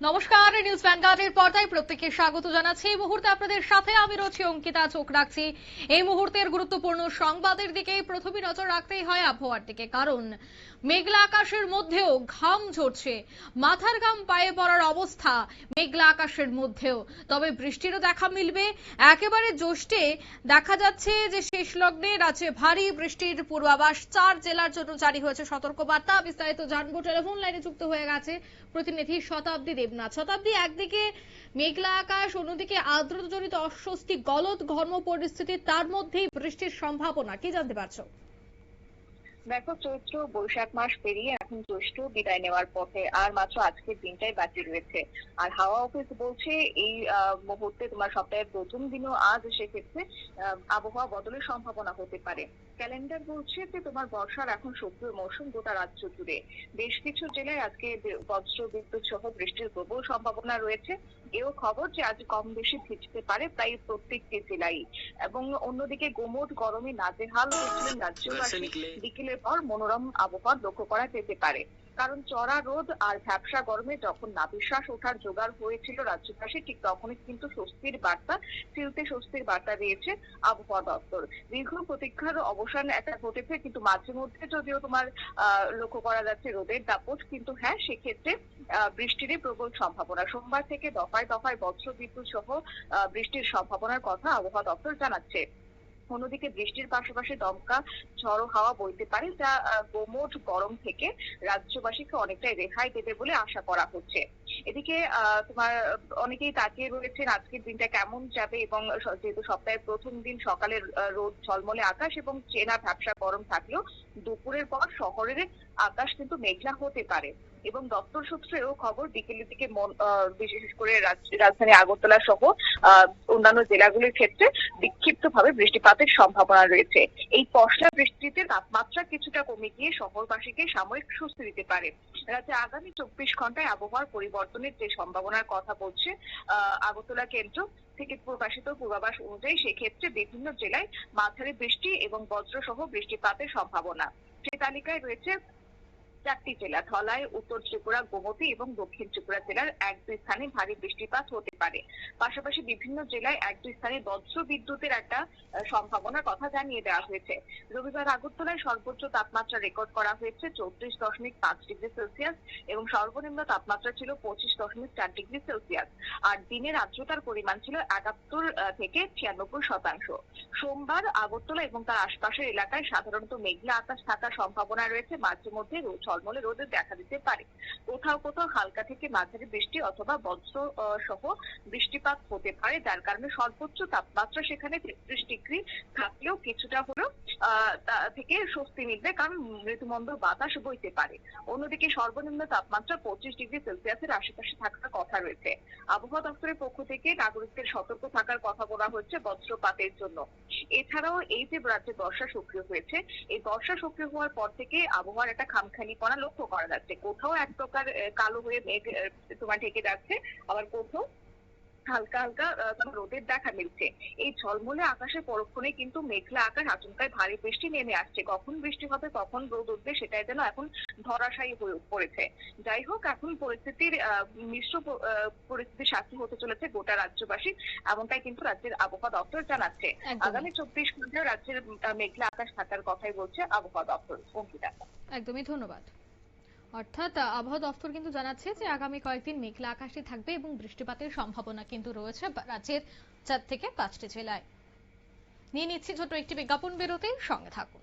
নমস্কার, নিউজ ভ্যানগার্ডের পর্দায় প্রত্যেককে স্বাগত জানাচ্ছি। এই মুহূর্তে আপনাদের সাথে আমি রয়েছি অঙ্কিতা। চোখ রাখছি এই মুহূর্তের গুরুত্বপূর্ণ সংবাদের দিকে। প্রথমে নজর রাখতেই হয় আবহাওয়ার দিকে, কারণ মেঘলা আকাশের মধ্যেও ঘাম ঝরছে, মাথার ঘাম পায়ে পড়ার অবস্থা মেঘলা আকাশের মধ্যেও। তবে বৃষ্টিরও দেখা মিলবে। একেবারে জ্যৈষ্ঠে দেখা যাচ্ছে যে শেষ লগ্নে রাজ্যে ভারী বৃষ্টির পূর্বাভাস। 4 জেলার জন্য জারি হয়েছে সতর্কবার্তা। বিস্তারিত জানবো, টেলিফোন লাইনে যুক্ত হয়ে গেছে প্রতিনিধি শতাব্দী দেবনাথ। শতাব্দী, একদিকে মেঘলা আকাশ, অন্যদিকে আর্দ্রতাজনিত অস্বস্তি, গলদ ঘর্ম পরিস্থিতি, তার মধ্যেই বৃষ্টির সম্ভাবনা, কি জানতে পারছো? দেখো, চৈত্র বৈশাখ মাস পেরিয়ে এখন জ্যৈষ্ঠ বিদায় নেওয়ার পথে, আর মাত্র আজকের দিনটাই বাকি রয়েছে। আর হাওয়া অফিস বলছে এই মুহূর্তে তোমার সপ্তাহের প্রথম দিনও আজ, সেক্ষেত্রে আবহাওয়া বদলের সম্ভাবনা হতে পারে। ক্যালেন্ডার বলছে যে তোমার বর্ষার এখন সক্রিয় মৌসুম গোটা রাজ্য জুড়ে। বেশ কিছু জেলায় আজকে বজ্র বিদ্যুৎ সহ বৃষ্টির প্রবল সম্ভাবনা রয়েছে। এও খবর যে আজ কম বেশি ভিজতে পারে প্রায় প্রত্যেকটি জেলায়। এবং অন্যদিকে গোমোট গরমে নাজেহাল হচ্ছিলেন রাজ্যবাসী। বিকেলের পর মনোরম আবহাওয়া লক্ষ্য করা যেতে পারে, কারণ চড়া রোদ আর ভ্যাপসা গরমে যখন নাভিশ্বাস ওঠার জোগাড় হয়েছিল রাজ্যবাসী, ঠিক তখনই কিন্তু স্বস্তির বার্তা, চিলতে স্বস্তির বার্তা দিয়েছে আবহাওয়া দপ্তর। দীর্ঘ প্রতীক্ষার অবসান একটা ঘটেছে, কিন্তু মাঝে মধ্যে যদিও তোমার লক্ষ্য করা যাচ্ছে রোদের দাপট, কিন্তু হ্যাঁ, সেক্ষেত্রে বৃষ্টিরই প্রবল সম্ভাবনা। সোমবার থেকে দফায় দফায় বজ্র বিদ্যুৎ সহ বৃষ্টির সম্ভাবনার কথা আবহাওয়া দপ্তর জানাচ্ছে। অন্যদিকে বৃষ্টির পাশাপাশি দমকা ঝড়ো হাওয়া বইতে পারে, যা গোমোট গরম থেকে রাজ্যবাসীকে অনেকটাই রেহাই দেবে বলে আশা করা হচ্ছে। এদিকে তোমার অনেকেই তাকিয়ে রয়েছেন আজকের দিনটা কেমন যাবে, এবং যেহেতু সপ্তাহের প্রথম দিন সকালের রোদ ঝলমলে আকাশ এবং চেনা ভ্যাপসা গরম থাকলেও দুপুরের পর শহরের আকাশ কিন্তু মেঘলা হতে পারে। এবং দপ্তর সূত্রেও খবর, বিকেলের দিকে বিশেষ করে রাজধানী আগরতলা সহ অন্যান্য জেলাগুলির ক্ষেত্রে বিক্ষিপ্তভাবে বৃষ্টিপাতের সম্ভাবনা রয়েছে। এই পশলা বৃষ্টিতে তাপমাত্রা কিছুটা কমে গিয়ে শহরবাসীকে সাময়িক স্বস্তি দিতে পারে। রাজ্যে আগামী 24 ঘন্টায় আবহাওয়ার পরিবর্তনের যে সম্ভাবনার কথা বলছে আগরতলা কেন্দ্র থেকে প্রকাশিত পূর্বাভাস অনুযায়ী, সেক্ষেত্রে বিভিন্ন জেলায় মাঝারি বৃষ্টি এবং বজ্র সহ বৃষ্টিপাতের সম্ভাবনা। সেই তালিকায় রয়েছে 4টি জেলা: ধলাই, উত্তর ত্রিপুরা, গোমতী এবং দক্ষিণ ত্রিপুরা জেলার 1-2 স্থানে ভারী বৃষ্টিপাত হতে পারে। পাশাপাশি বিভিন্ন জেলায় 1-2 স্থানে বজ্র বিদ্যুতের একটা সম্ভাবনার কথা জানিয়ে দেওয়া হয়েছে। রবিবার আগরতলায় সর্বোচ্চ তাপমাত্রা রেকর্ড করা হয়েছে 34.5 ডিগ্রি সেলসিয়াস এবং সর্বনিম্ন তাপমাত্রা ছিল 25.4 ডিগ্রি সেলসিয়াস। আর দিনের আর্দ্রতার পরিমাণ ছিল 71 থেকে 96%। সোমবার আগরতলা এবং তার আশপাশের এলাকায় সাধারণত মেঘলা আকাশ থাকার সম্ভাবনা রয়েছে। মাঝে মধ্যে ঝলমলে রোদে দেখা দিতে পারে। কোথাও কোথাও হালকা থেকে মাঝারি বৃষ্টি অথবা বজ্র সহ বৃষ্টিপাত হতে পারে, যার কারণে সর্বোচ্চ তাপমাত্রা সেখানে 33 ডিগ্রি থাকলেও কিছুটা হলেও থেকে স্বস্তি মিলবে, কারণ মৃদুমন্দ বাতাস বইতে পারে। অন্যদিকে সর্বনিম্ন তাপমাত্রা 25 ডিগ্রি সেলসিয়াসের আশেপাশে থাকার কথা রয়েছে। আবহাওয়া দপ্তরের পক্ষ থেকে নাগরিকদের সতর্ক থাকার কথা বলা হচ্ছে বজ্রপাতের জন্য। এছাড়াও এই যে রাজ্যে বর্ষা সক্রিয় হয়েছে, এই বর্ষা সক্রিয় হওয়ার পর থেকে আবহাওয়ার একটা খামখালিপনা লক্ষ্য করা যাচ্ছে। কোথাও এক প্রকার কালো হয়ে মেঘ তোমার ঢেকে যাচ্ছে, আবার কোথাও হালকা হালকা তোমার রোদের দেখা মিলছে। এই ঝলমলে আকাশের পরক্ষণে কিন্তু মেঘলা আকাশ আচমকায় ভারী বৃষ্টি নেমে আসছে। কখন বৃষ্টি হবে, কখন রোদ উঠবে, সেটাই যেন এখন ধরাশায়ী হয়ে পড়েছে। যাই হোক, এখন পরিস্থিতির মিশ্র পরিস্থিতির সাক্ষী হতে চলেছে গোটা রাজ্যবাসী, এমনটাই কিন্তু রাজ্যের আবহাওয়া দপ্তর জানাচ্ছে। আগামী 24 ঘন্টায় রাজ্যের মেঘলা আকাশ থাকার কথাই বলছে আবহাওয়া দপ্তর। অঙ্কিতা, একদমই ধন্যবাদ। অর্থাৎ আবহাওয়া দফতর কিন্তু জানাচ্ছে যে আগামী কয়েকদিন মেঘলা আকাশই থাকবে এবং বৃষ্টিপাতের সম্ভাবনা কিন্তু রয়েছে রাজ্যের 4 থেকে 5টি জেলায়। নিয়ে নিচ্ছি ছোট একটি বিজ্ঞাপন বিরতি, সঙ্গে থাকুন।